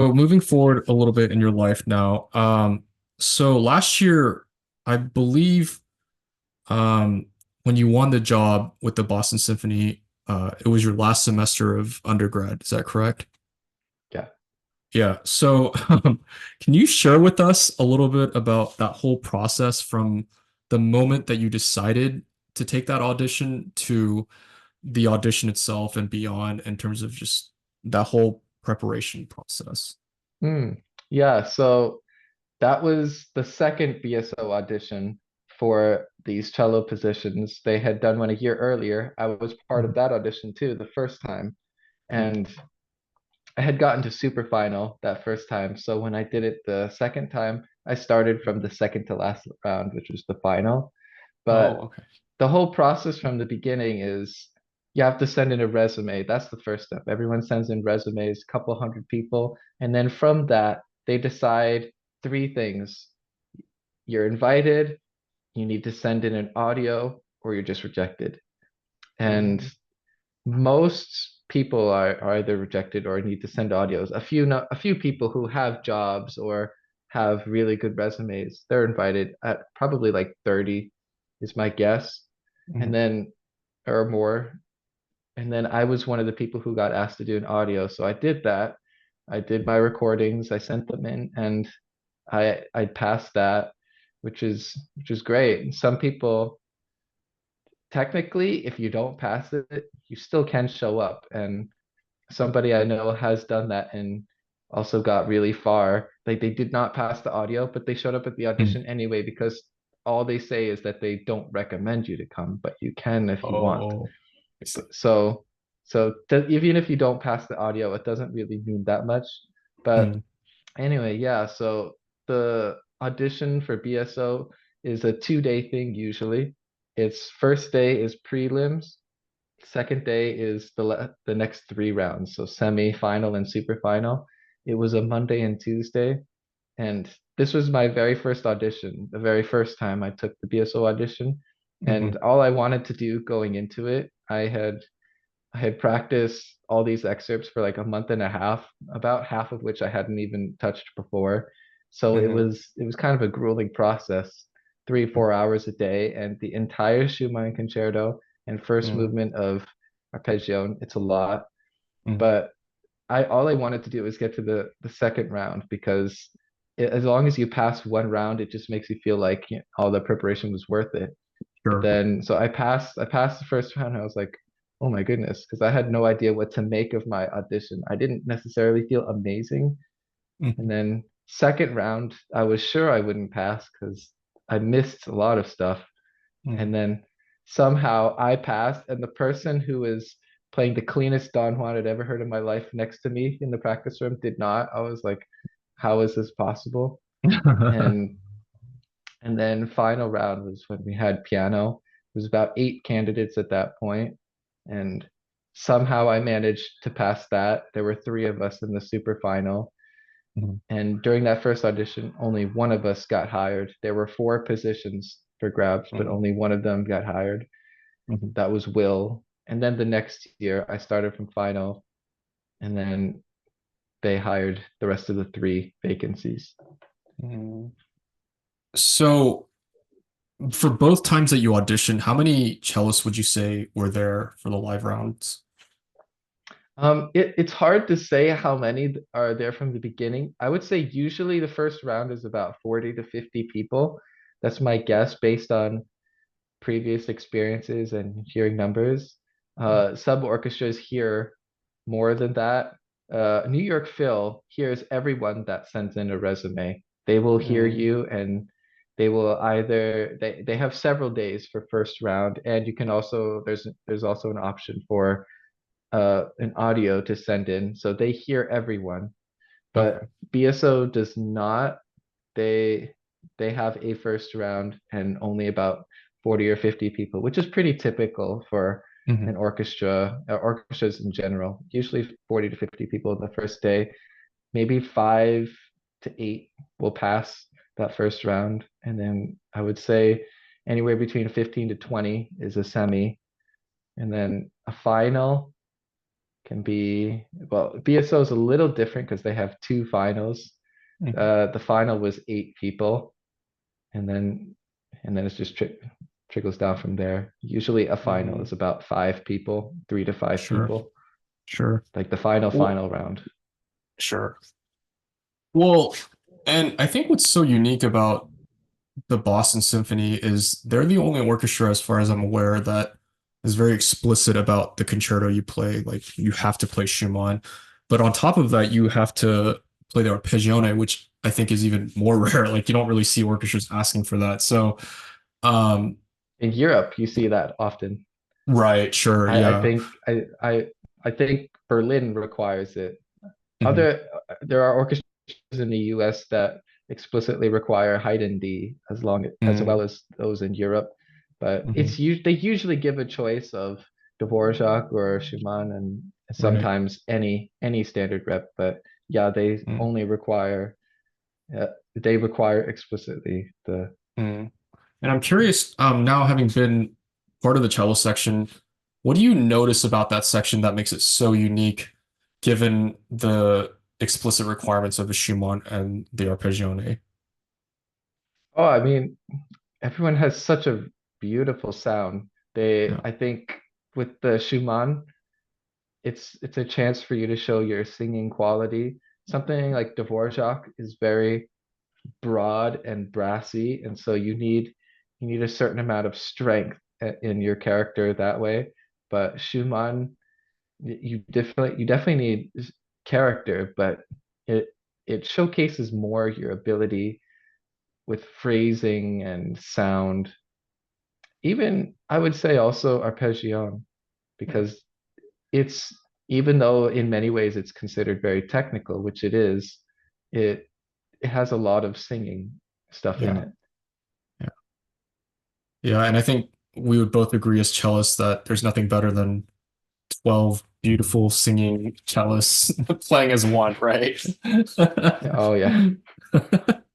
So moving forward a little bit in your life now, so last year, I believe, um, when you won the job with the Boston Symphony, it was your last semester of undergrad. Is that correct? Yeah. Yeah. So, can you share with us a little bit about that whole process from the moment that you decided to take that audition to the audition itself and beyond in terms of just that whole preparation process? Hmm. Yeah, so that was the second BSO audition for these cello positions. They had done one a year earlier. I was part of Mhm. that audition too, the first time. Mhm. And I had gotten to super final that first time. So when I did it the second time, I started from the second to last round, which was the final. Oh, But okay. the whole process from the beginning is you have to send in a resume. That's the first step. Everyone sends in resumes, a couple hundred people, and then from that, they decide three things. You're invited, you need to send in an audio, or you're just rejected. And Mhm. most people are either rejected or need to send audios. A few people who have jobs or have really good resumes, they're invited at probably like 30 is my guess. And Mhm. then or more. And then I was one of the people who got asked to do an audio. So I did that. I did my recordings, I sent them in, and I passed that, which is great. And some people technically, if you don't pass it, you still can show up. And somebody I know has done that and also got really far. Like they did not pass the audio, but they showed up at the Mhm. audition anyway because all they say is that they don't recommend you to come, but you can if you want. Oh, I see. So, even if you don't pass the audio, it doesn't really mean that much. But Mhm. anyway, yeah. So the audition for BSO is a 2 day thing usually. Its first day is prelims. Second day is the next three rounds, so semi, final, and super final. It was a Monday and Tuesday, and this was my very first audition, the very first time I took the BSO audition. And Mhm. all I wanted to do going into it, I had practiced all these excerpts for like a month and a half, about half of which I hadn't even touched before. So Mhm. it was kind of a grueling process, 3, 4 hours a day, and the entire Schumann concerto and first Mhm. movement of Arpeggio. It's a lot, Mhm. but I all I wanted to do was get to the second round because as long as you pass one round, it just makes you feel like all the preparation was worth it. But Sure. then, so I passed the first round. I was like, oh my goodness, because I had no idea what to make of my audition. I didn't necessarily feel amazing. And Mhm. then second round, I was sure I wouldn't pass because I missed a lot of stuff. Mhm. And then somehow I passed, and the person who was playing the cleanest Don Juan I'd ever heard in my life next to me in the practice room did not. I was like, how is this possible? And and then final round was when we had piano. It was about 8 candidates at that point, and somehow I managed to pass that. There were three of us in the super final, Mhm. and during that first audition, only one of us got hired. There were four positions for grabs, but Mhm. only one of them got hired. Mhm. That was Will. And then the next year, I started from final, and then they hired the rest of the three vacancies. Mhm. So, for both times that you auditioned, how many cellists would you say were there for the live rounds? It's hard to say how many are there from the beginning. I would say usually the first round is about 40 to 50 people. That's my guess based on previous experiences and hearing numbers. Some orchestras hear more than that. New York Phil hears everyone that sends in a resume. They will hear Mhm. you and they will either they have several days for first round, and you can also there's also an option for an audio to send in, so they hear everyone. But Okay. BSO does not. They they have a first round and only about 40 or 50 people, which is pretty typical for Mhm. an orchestra, orchestras in general. Usually 40 to 50 people the first day, maybe 5 to 8 will pass that first round, and then I would say anywhere between 15 to 20 is a semi, and then a final can be, well, BSO is a little different because they have two finals. Mhm. The final was 8 people, and then it's just trickles down from there. Usually a final Mhm. is about 5 people, 3 to 5 Sure, people, sure. like the final Well, final round. sure. Well, and I think what's so unique about the Boston Symphony is they're the only orchestra, as far as I'm aware, that is very explicit about the concerto you play. Like you have to play Schumann, but on top of that, you have to play the arpeggione, which I think is even more rare. Like you don't really see orchestras asking for that. So, um, In Europe, you see that often. right, sure, I yeah. think I think Berlin requires it. Hmm. There are orchestras in the US that explicitly require Haydn D as Hmm. well as those in Europe, but Hmm. they usually give a choice of Dvorak or Schumann and Right. sometimes any standard rep, but yeah, Mm. uh, they require explicitly the. Mm. And I'm curious, now having been part of the cello section, what do you notice about that section that makes it so unique, given the explicit requirements of the Schumann and the Arpeggione? Oh, I mean, everyone has such a beautiful sound. Yeah. I think with the Schumann, it's a chance for you to show your singing quality. Something like Dvorak is very broad and brassy, and so you need a certain amount of strength in your character that way. But Schumann, you definitely need character, but it it showcases more your ability with phrasing and sound. Even I would say also arpeggio, Mm. because it's even though in many ways it's considered very technical, which it is, it it has a lot of singing stuff in Yeah. it. Yeah. Yeah. And I think we would both agree as cellists that there's nothing better than 12 beautiful singing cellists playing as one, right? Oh yeah.